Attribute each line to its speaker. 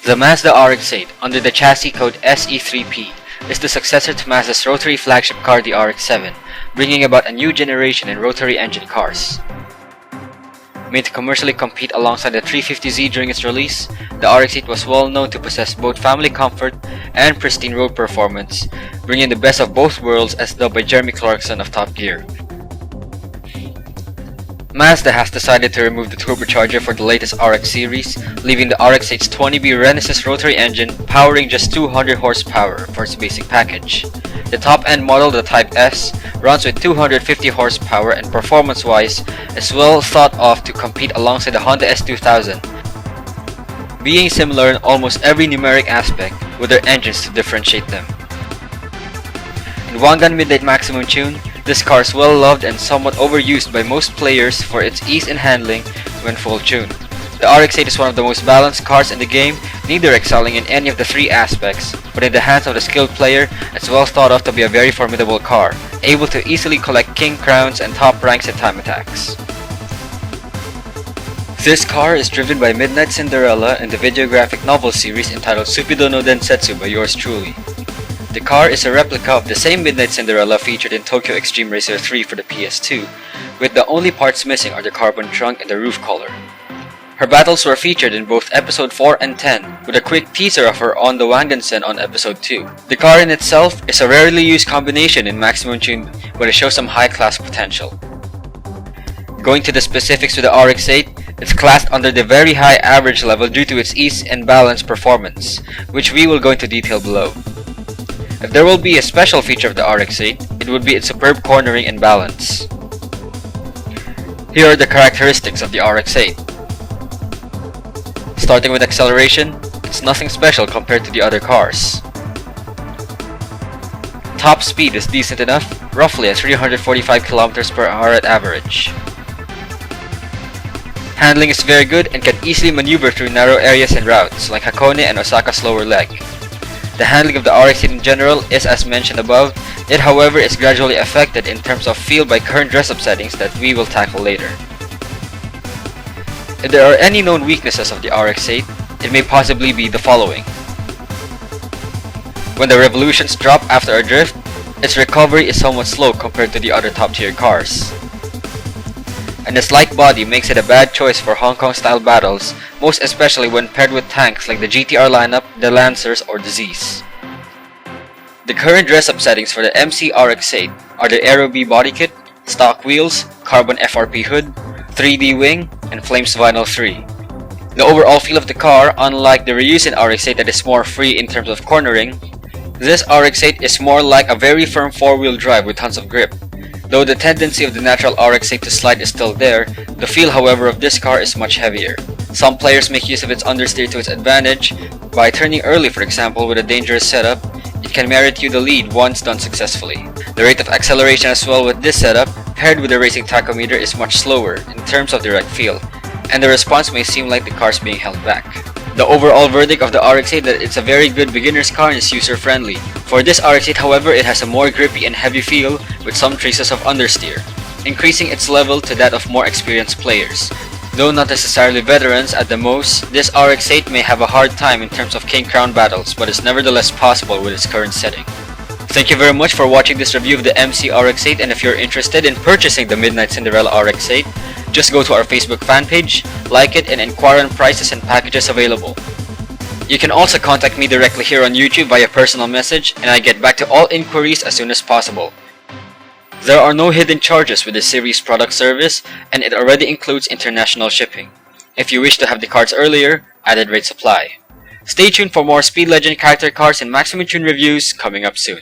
Speaker 1: The Mazda RX-8, under the chassis code SE3P, is the successor to Mazda's rotary flagship car, the RX-7, bringing about a new generation in rotary engine cars. Made to commercially compete alongside the 350Z during its release, the RX-8 was well known to possess both family comfort and pristine road performance, bringing the best of both worlds as dubbed by Jeremy Clarkson of Top Gear. Mazda has decided to remove the turbocharger for the latest RX series, leaving the RX-8's 20B Renesis rotary engine powering just 200 horsepower for its basic package. The top-end model, the Type S, runs with 250 horsepower and performance-wise is well thought of to compete alongside the Honda S2000, being similar in almost every numeric aspect with their engines to differentiate them. In Wangan Midnight Maximum Tune, this car is well loved and somewhat overused by most players for its ease in handling when full tuned. The RX-8 is one of the most balanced cars in the game, neither excelling in any of the three aspects, but in the hands of the skilled player, it's well thought of to be a very formidable car, able to easily collect king crowns and top ranks in time attacks. This car is driven by Midnight Cinderella in the video graphic novel series entitled Supido no Densetsu by yours truly. The car is a replica of the same Midnight Cinderella featured in Tokyo Extreme Racer 3 for the PS2, with the only parts missing are the carbon trunk and the roof collar. Her battles were featured in both episode 4 and 10, with a quick teaser of her on the Wangan on episode 2. The car in itself is a rarely used combination in Maximum Tune, but it shows some high-class potential. Going to the specifics with the RX-8, it's classed under the very high average level due to its ease and balance performance, which we will go into detail below. If there will be a special feature of the RX-8, it would be its superb cornering and balance. Here are the characteristics of the RX-8. Starting with acceleration, it's nothing special compared to the other cars. Top speed is decent enough, roughly at 345 km per hour at average. Handling is very good and can easily maneuver through narrow areas and routes like Hakone and Osaka's lower leg. The handling of the RX-8 in general is as mentioned above, it however is gradually affected in terms of feel by current dress-up settings that we will tackle later. If there are any known weaknesses of the RX-8, it may possibly be the following. When the revolutions drop after a drift, its recovery is somewhat slow compared to the other top-tier cars. And the slight body makes it a bad choice for Hong Kong-style battles, most especially when paired with tanks like the GTR lineup, the Lancers, or the Zs. The current dress-up settings for the MC RX-8 are the Aero B body kit, stock wheels, carbon FRP hood, 3D wing, and Flames Vinyl 3. The overall feel of the car, unlike the reused RX-8 that is more free in terms of cornering, this RX-8 is more like a very firm 4-wheel drive with tons of grip. Though the tendency of the natural RX-8 to slide is still there, the feel however of this car is much heavier. Some players make use of its understeer to its advantage. By turning early, for example, with a dangerous setup, it can merit you the lead once done successfully. The rate of acceleration as well with this setup, paired with the racing tachometer, is much slower in terms of direct feel, and the response may seem like the car is being held back. The overall verdict of the RX-8 that it's a very good beginner's car and is user-friendly. For this RX-8 however, it has a more grippy and heavy feel with some traces of understeer, increasing its level to that of more experienced players. Though not necessarily veterans at the most, this RX-8 may have a hard time in terms of King Crown battles, but is nevertheless possible with its current setting. Thank you very much for watching this review of the MC RX-8, and if you're interested in purchasing the Midnight Cinderella RX-8, just go to our Facebook fan page, like it, and inquire on prices and packages available. You can also contact me directly here on YouTube via personal message, and I get back to all inquiries as soon as possible. There are no hidden charges with this series product service, and it already includes international shipping. If you wish to have the cards earlier, added rates apply. Stay tuned for more Speed Legend character cards and Maximum Tune reviews coming up soon.